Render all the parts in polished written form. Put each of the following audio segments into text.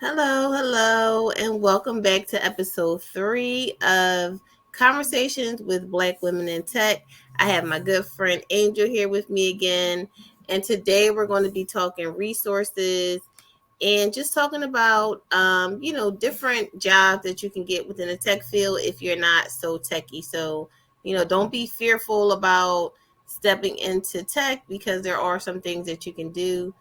Hello, and welcome back to episode 3 of Conversations with Black Women in Tech. I have my good friend Angel here with me again, and today we're going to be talking resources and just talking about, different jobs that you can get within the tech field if you're not so techy. So, don't be fearful about stepping into tech because there are some things that you can do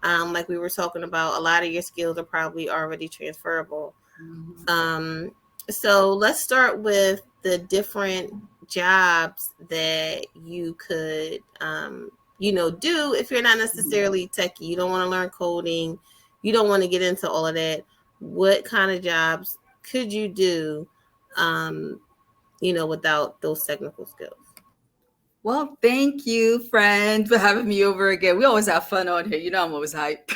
like we were talking about, a lot of your skills are probably already transferable. Mhm. Um, so let's start with the different jobs that you could, do if you're not necessarily techie. You don't want to learn coding. You don't want to get into all of that. What kind of jobs could you do, without those technical skills? Well, thank you, friend, for having me over again. We always have fun on here. You know, I'm always hype.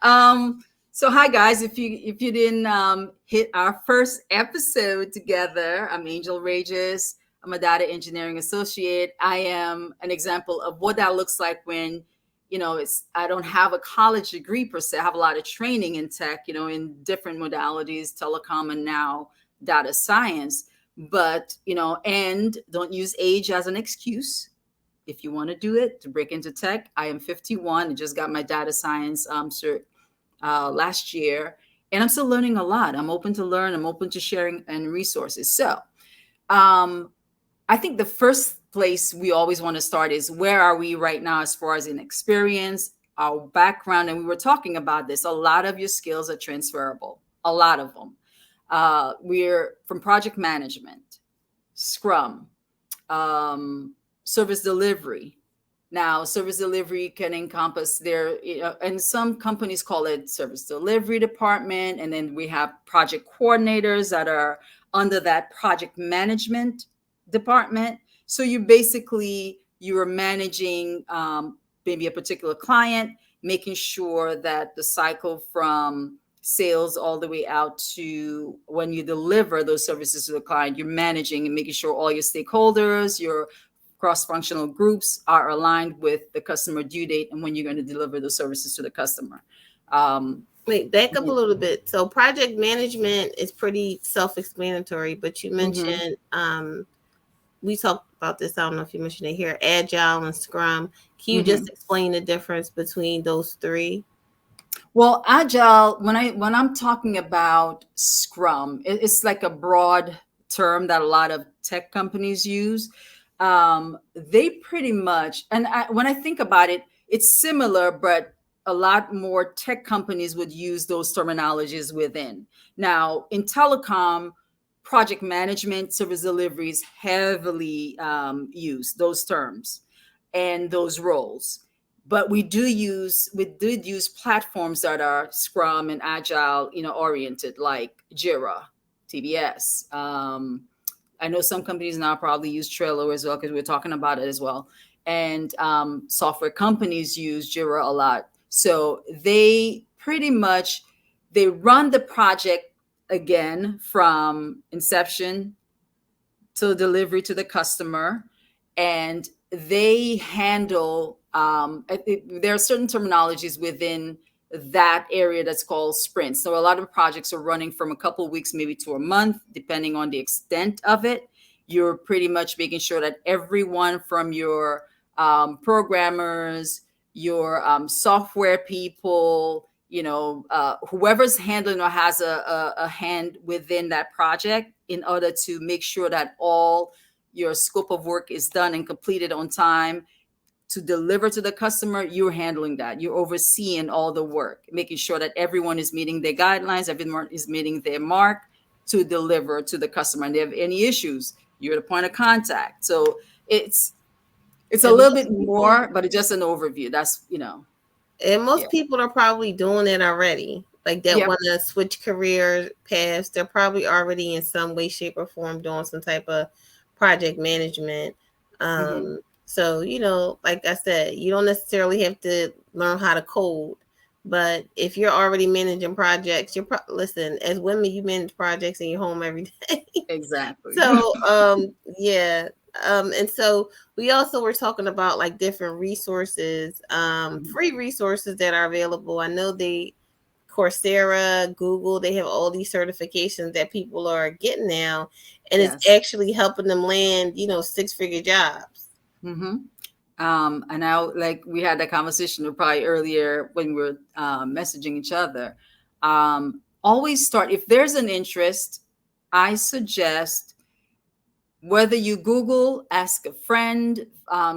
um, so hi guys. If you didn't hit our first episode together, I'm Angel Regis. I'm a data engineering associate. I am an example of what that looks like when it's I don't have a college degree per se. I have a lot of training in tech, in different modalities, telecom, and now data science. But and don't use age as an excuse. If you want to do it to break into tech, I am 51 and just got my data science cert last year, and I'm still learning a lot. I'm open to learn. I'm open to sharing and resources. So um, I think the first place we always want to start is where are we right now as far as in experience, our background, and we were talking about this. A lot of your skills are transferable. A lot of them. We're from project management, Scrum, um, service delivery. Now, service delivery can encompass and some companies call it service delivery department. And then we have project coordinators that are under that project management department. So you are managing maybe a particular client, making sure that the cycle from sales all the way out to when you deliver those services to the client, you're managing and making sure all your stakeholders, your cross-functional groups are aligned with the customer due date and when you're going to deliver those services to the customer. Um, Wait, back up a little bit. So project management is pretty self-explanatory, but you mhm, mentioned we talked about this. I don't know if you mentioned it here, Agile and Scrum. Can you just mhm. explain the difference between those three? Well, agile, when I'm talking about Scrum, it's like a broad term that a lot of tech companies use. They pretty much, and when I think about it, it's similar, but a lot more tech companies would use those terminologies within. Now, in telecom, project management, service deliveries heavily use those terms and those roles, but we did use platforms that are Scrum and Agile, oriented, like Jira, TBS. I know some companies now probably use Trello as well because we're talking about it as well. And software companies use Jira a lot. So they run the project again from inception to delivery to the customer, and they handle there are certain terminologies within that area that's called sprints. So a lot of projects are running from a couple of weeks maybe to a month depending on the extent of it. You're pretty much making sure that everyone from your programmers, your software people, whoever's handling or has a hand within that project, in order to make sure that all your scope of work is done and completed on time to deliver to the customer. You're handling that. You're overseeing all the work, making sure that everyone is meeting their guidelines, everyone is meeting their mark to deliver to the customer. And they have any issues, you're the point of contact. So it's a And little most bit people, more, but it's just an overview. and Yeah. most people are probably doing it already. Like that Yep. want to switch career paths. They're probably already in some way, shape, or form doing some type of project management. Hmm. So like I said, you don't necessarily have to learn how to code, but if you're already managing projects, listen. As women, you manage projects in your home every day. Exactly. So yeah. And so we also were talking about like different resources, free resources that are available. I know they Coursera, Google, they have all these certifications that people are getting now, and it's Yes. actually helping them land, 6-figure jobs. Mm-hmm. And now, like we had that conversation probably earlier when we were messaging each other. Always start if there's an interest. I suggest whether you Google, ask a friend,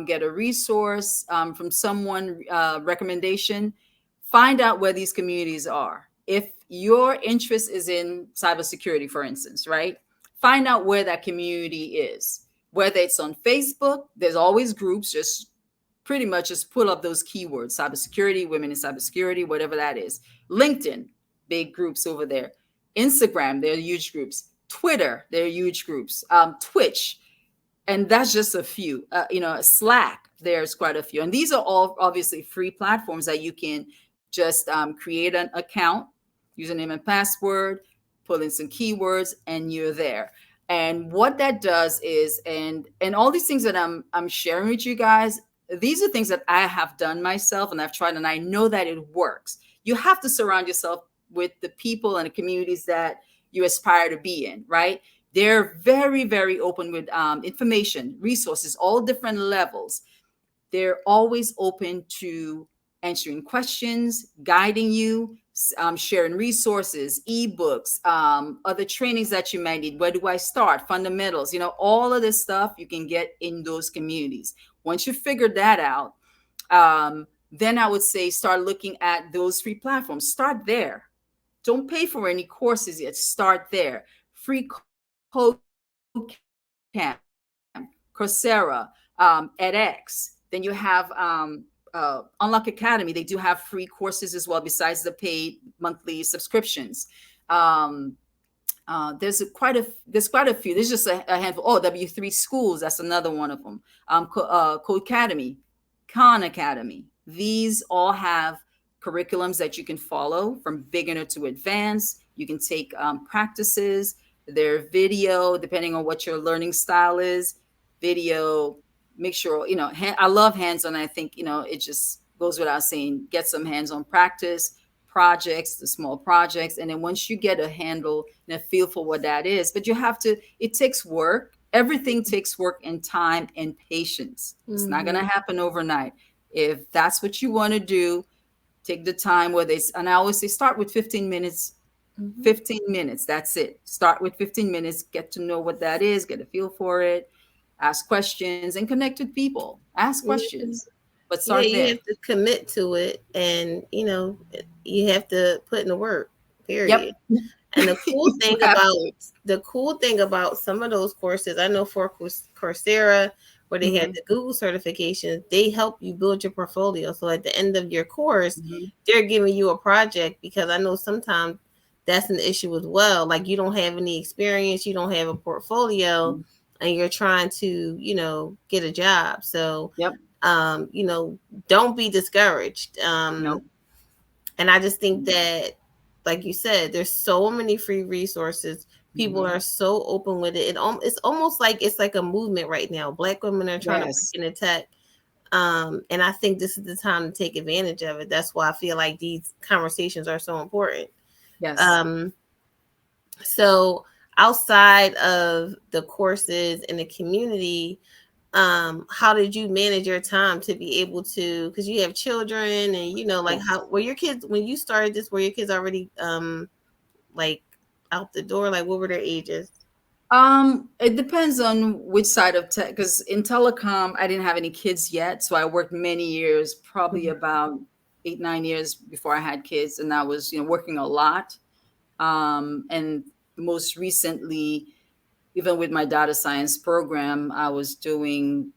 get a resource from someone, recommendation, find out where these communities are. If your interest is in cybersecurity, for instance, right? Find out where that community is. Whether it's on Facebook, there's always groups. Just pretty much just pull up those keywords: cybersecurity, women in cybersecurity, whatever that is. LinkedIn, big groups over there. Instagram, there are huge groups. Twitter, there are huge groups. Twitch, and that's just a few. Slack, there's quite a few, and these are all obviously free platforms that you can just create an account, username and password, pull in some keywords, and you're there. And what that does is, and all these things that I'm sharing with you guys, these are things that I have done myself and I've tried, and I know that it works. You have to surround yourself with the people and the communities that you aspire to be in, right? They're very, very open with information, resources, all different levels. They're always open to answering questions, guiding you, sharing resources, ebooks, other trainings that you might need. Where do I start? Fundamentals, all of this stuff you can get in those communities. Once you figure that out, then I would say start looking at those free platforms. Start there. Don't pay for any courses yet. Start there. Free code camp, Coursera, edX. Then you have Unlock Academy. They do have free courses as well, besides the paid monthly subscriptions. There's quite a few. There's just a handful. Oh, W3 Schools, that's another one of them. Code Academy, Khan Academy. These all have curriculums that you can follow from beginner to advanced. You can take practices. Their video, depending on what your learning style is, video, make sure, I love hands-on. I think, it just goes without saying, get some hands-on practice, projects, the small projects. And then once you get a handle and a feel for what that is, but it takes work. Everything takes work and time and patience. It's not going to happen overnight. If that's what you want to do, take the time and I always say, start with 15 minutes. 15 minutes. That's it. Start with 15 minutes. Get to know what that is. Get a feel for it. Ask questions and connect with people. Ask questions, but Yeah, start you there. have to commit to it, and you have to put in the work. Period. Yep. And the cool You thing have about to. some of those courses, I know for Coursera, where they had Mhm. the Google certification, they help you build your portfolio. So at the end of your course, Mhm. they're giving you a project, because I know sometimes that's an issue as well. Like, you don't have any experience, you don't have a portfolio, Mhm. and you're trying to, get a job. So, Yep. um, you know, don't be discouraged. Nope. And I just think that, like you said, there's so many free resources. People Mhm. are so open with it. It's almost like it's like a movement right now. Black women are trying to break Yes. into tech. And I think this is the time to take advantage of it. That's why I feel like these conversations are so important. Yes. Um, so outside of the courses in the community, how did you manage your time to be able to, because you have children, and like, Yes. how were your kids when you started this, were your kids already like out the door, like what were their ages? It depends on which side of tech, because in telecom, I didn't have any kids yet. So I worked many years, probably about 8, 9 years before I had kids. And I was, working a lot. And most recently, even with my data science program, I was doing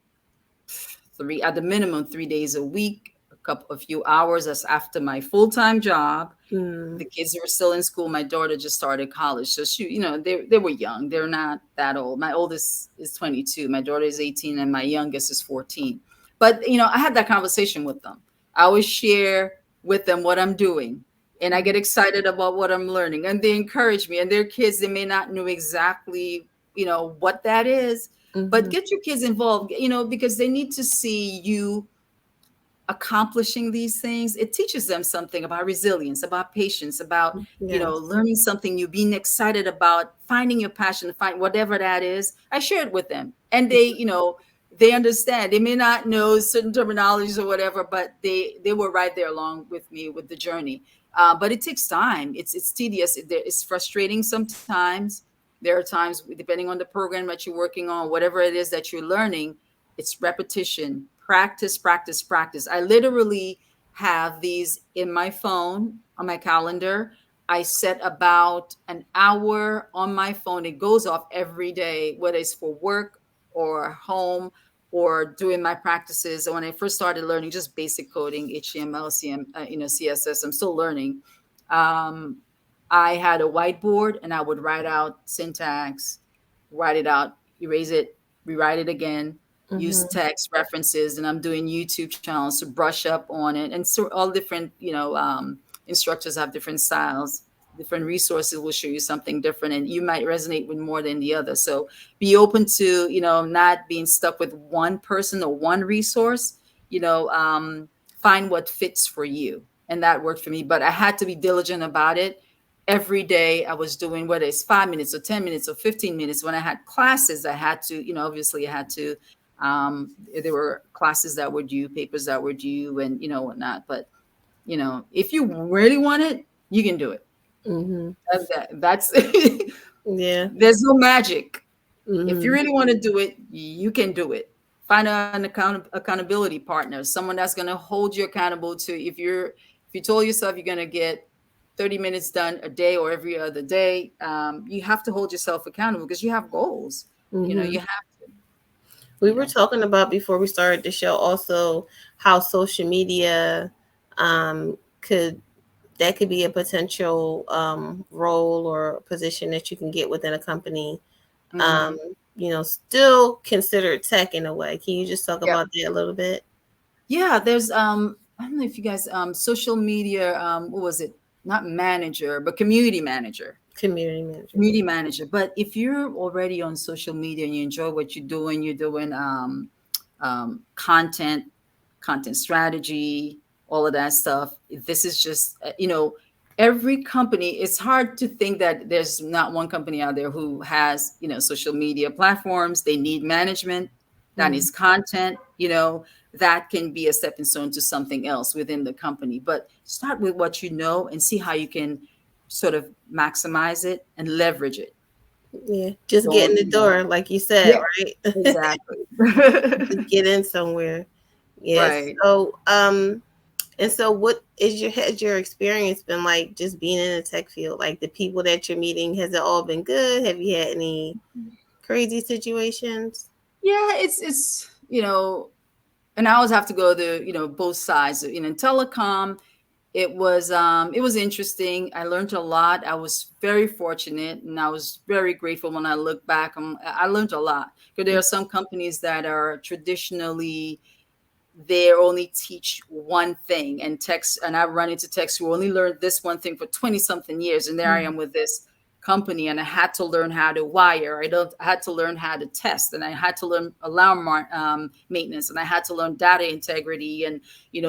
at the minimum 3 days a week, a few hours as after my full-time job. Mm, The kids were still in school. My daughter just started college. So they were young. They're not that old. My oldest is 22. My daughter is 18 and my youngest is 14. But, I had that conversation with them. I always share with them what I'm doing, and I get excited about what I'm learning, and they encourage me. And their kids, they may not know exactly, what that is, but mm-hmm, get your kids involved, because they need to see you accomplishing these things, it teaches them something about resilience, about patience, about, Yes. learning something new, being excited about finding your passion, find whatever that is. I share it with them, and they understand. They may not know certain terminologies or whatever, but they were right there along with me with the journey. But it takes time. It's tedious. It's frustrating sometimes. There are times, depending on the program that you're working on, whatever it is that you're learning, it's repetition, practice, practice, practice. I literally have these in my phone, on my calendar. I set about an hour on my phone. It goes off every day, whether it's for work or home or doing my practices. And when I first started learning just basic coding, HTML, CSS, I'm still learning. Um, I had a whiteboard and I would write out syntax, write it out, erase it, rewrite it again, use Mm-hmm. text references, and I'm doing YouTube channels to brush up on it. And so all different, instructors have different styles. Different resources will show you something different, and you might resonate with more than the other. So be open to, not being stuck with one person or one resource. You know, find what fits for you, and that worked for me. But I had to be diligent about it. Every day I was doing, whether it's 5 minutes or 10 minutes or 15 minutes. When I had classes, I had to, obviously I had to, there were classes that were due, papers that were due, and whatnot. But if you really want it, you can do it. Mm-hmm. That's Yeah. there's no magic. If you Mm-hmm. really want to do it, you can do it. Find an accountability partner, someone that's going to hold you accountable to. If you told yourself you're going to get 30 minutes done a day or every other day, you have to hold yourself accountable because you have goals. Mm-hmm. You have to. We were Yeah. talking about before we started the show also how social media could that could be a potential role or position that you can get within a company. Um, Hmm. still considered tech in a way. Can you just talk Yeah. about that a little bit? Yeah. There's I don't know if you guys social media what was it? Not manager, but community manager. Community manager. Community manager. But if you're already on social media and you enjoy what you're doing content, content strategy, all of that stuff. This is just, every company, it's hard to think that there's not one company out there who has, social media platforms. They need management, that Mm-hmm. needs content, that can be a stepping stone to something else within the company. But start with what you know and see how you can sort of maximize it and leverage it. Yeah, just get in Don't, the door, like you said, yeah, right? exactly. Just get in somewhere. Yes. Right. So, and so what is your has your experience been like just being in the tech field? Like the people that you're meeting, has it all been good? Have you had any crazy situations? Yeah, it's and I always have to go to both sides. In telecom, it was interesting. I learned a lot. I was very fortunate, and I was very grateful when I look back. I learned a lot because there are some companies that are traditionally they only teach one thing, and techs, and I run into techs who only learned this one thing for 20 something years, and there I am with this company, and I had to learn how to wire. I had to learn how to test, and I had to learn alarm maintenance, and I had to learn data integrity and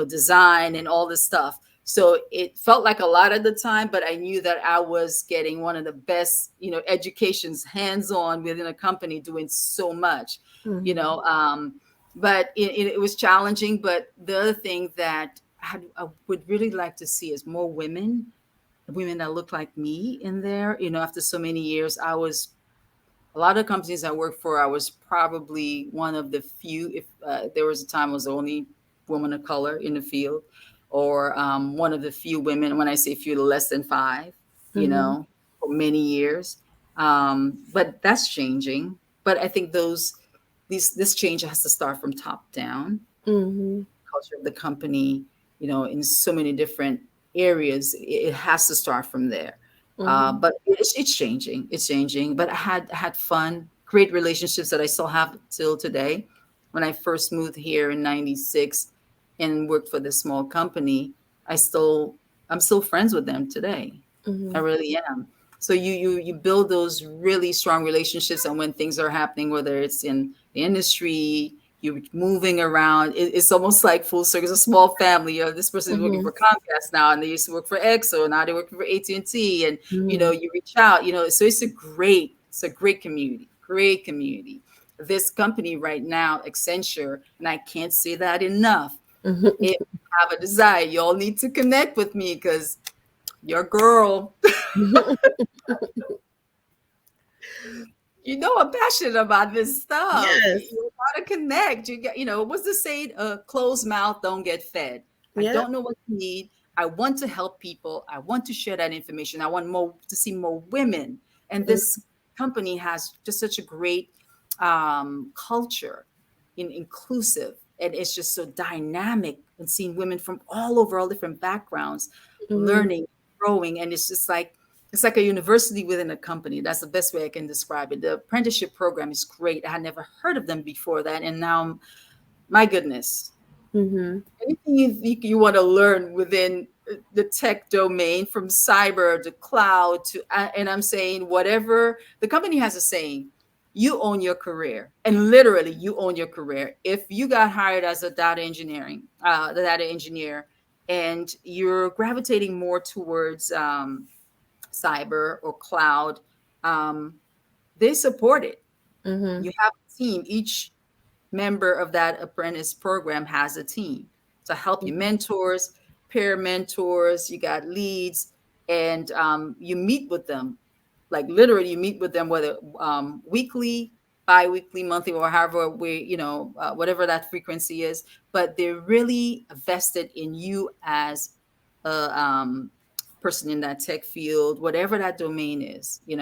design and all this stuff. So it felt like a lot at the time, but I knew that I was getting one of the best educations hands on within a company doing so much you Mm-hmm. know um, but it was challenging. But the other thing that I would really like to see is more women that look like me in there. After so many years, I was a lot of companies I worked for. I was probably one of the few. If there was a time I was the only woman of color in the field, or one of the few women. When I say few, less than five. Mm-hmm. For many years. But that's changing. But I think this change has to start from top down. Mm-hmm. Culture of the company, in so many different areas, it has to start from there. Mm-hmm. But it's changing. It's changing. But I had fun, great relationships that I still have till today. When I first moved here in '96 and worked for this small company, I'm still friends with them today. I Mm-hmm. really am. So you build those really strong relationships, and when things are happening, whether it's in the industry, you're moving around. It's almost like full circle. It's a small family. This person is working Mhm. for Comcast now, and they used to work for EXO. Now they're working for AT&T, and Mhm. you reach out. So it's a great community. Great community. This company right now, Accenture, and I can't say that enough. If Mhm. you have a desire, y'all need to connect with me because your girl, I'm passionate about this stuff. Yes. You gotta connect. What's the saying? Closed mouth don't get fed. I Yep. don't know what you need. I want to help people. I want to share that information. I want more to see more women. And Mhm. this company has just such a great culture, inclusive, and it's just so dynamic. And seeing women from all over, all different backgrounds, Mhm. learning, growing, and it's like a university within a company. That's the best way I can describe it. The apprenticeship program is great. I had never heard of them before that, and now, my goodness, Mhm. anything you think you want to learn within the tech domain, from cyber to cloud to, and I'm saying, whatever the company has a saying, you own your career, and literally you own your career. If you got hired as a the data engineer, and you're gravitating more towards cyber or cloud, um, they support it. Mhm. You have a team. Each member of that apprentice program has a team to help you, Mhm. mentors, peer mentors. You got leads, and you meet with them. Like, literally, you meet with them, whether weekly, bi-weekly, monthly, or however whatever that frequency is. But they're really vested in you as a person in that tech field, whatever that domain is. It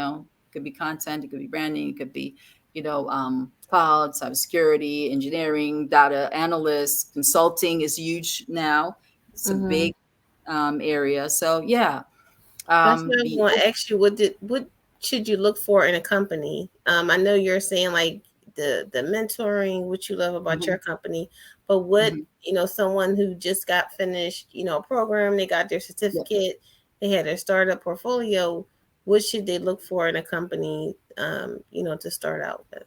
could be content, it could be branding, it could be cloud, cybersecurity, engineering, data analysts, consulting is huge now. It's a Mhm. big area. So yeah, That's what I was be going to ask you. What should you look for in a company? I know you're saying like the mentoring, what you love about your Mhm, company, but what mhm. someone who just got finished, a program, they got their Yeah. certificate, they had their startup portfolio. What should they look for in a company? To start out with.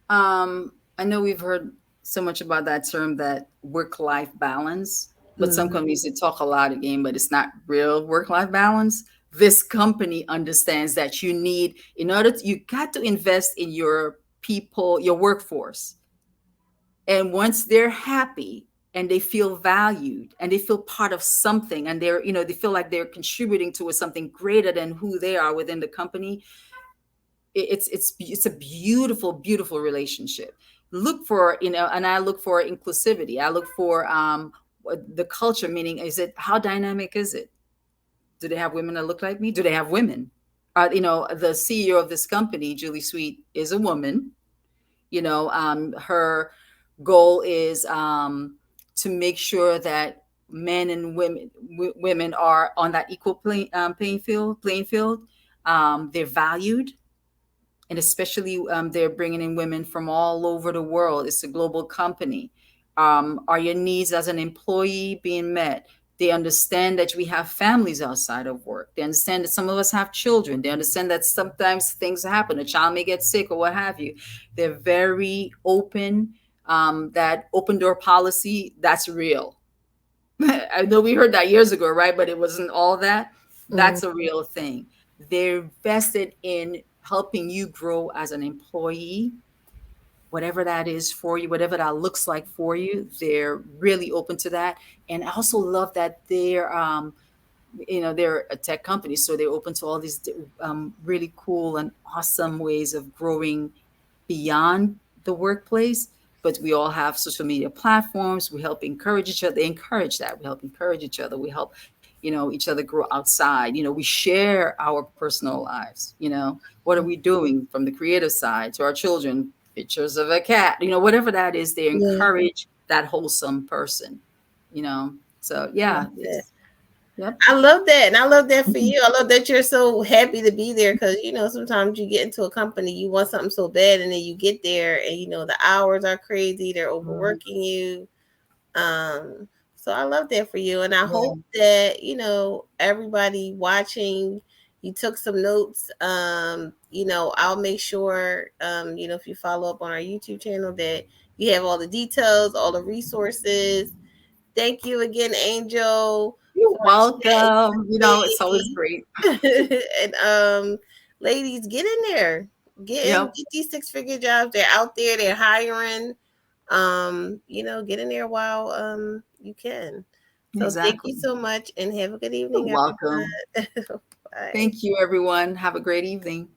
I know we've heard so much about that term, that work-life balance, but some Mm-hmm. companies, they talk a lot of game, but it's not real work-life balance. This company understands that you got to invest in your people, your workforce. And once they're happy and they feel valued and they feel part of something, and they feel like they're contributing to something greater than who they are within the company, it's a beautiful, beautiful relationship. Look for, and I look for inclusivity. I look for the culture, meaning, how dynamic is it? Do they have women that look like me? Do they have women? The CEO of this company, Julie Sweet, is a woman. Her goal is to make sure that men and women are on that equal playing field. They're valued, and especially they're bringing in women from all over the world. It's a global company. Are your needs as an employee being met? They understand that we have families outside of work. They understand that some of us have children. They understand that sometimes things happen. A child may get sick or what have you. They're very open. That open door policy, that's real. I know we heard that years ago, right? But it wasn't all that. That's a real thing. They're vested in helping you grow as an employee, whatever that is for you, whatever that looks like for you. They're really open to that. And I also love that they're a tech company, so they're open to all these really cool and awesome ways of growing beyond the workplace. But we all have social media platforms. We help encourage each other. They encourage that. We help encourage each other. We help, each other grow outside. We share our personal lives. What are we doing from the creative side to our children? Pictures of a cat. Whatever that is, they Yeah. encourage that wholesome person. You know. So yeah, Yeah. it's yep. I love that. And I love that for Mhm. you. I love that you're so happy to be there because, sometimes you get into a company, you want something so bad, and then you get there and, the hours are crazy. They're overworking you. So I love that for you. And I Yeah. hope that, everybody watching, you took some notes. I'll make sure, if you follow up on our YouTube channel that You have all the details, all the resources. Thank you again, Angel, You're for chatting welcome. You know, it's always with great. me. And ladies, get in there. Yep, Get these six-figure jobs. They're out there, they're hiring. Get in there while you can. So thank exactly. you so much and have a good You're evening, welcome. everyone. Bye. Thank you, everyone. Have a great evening.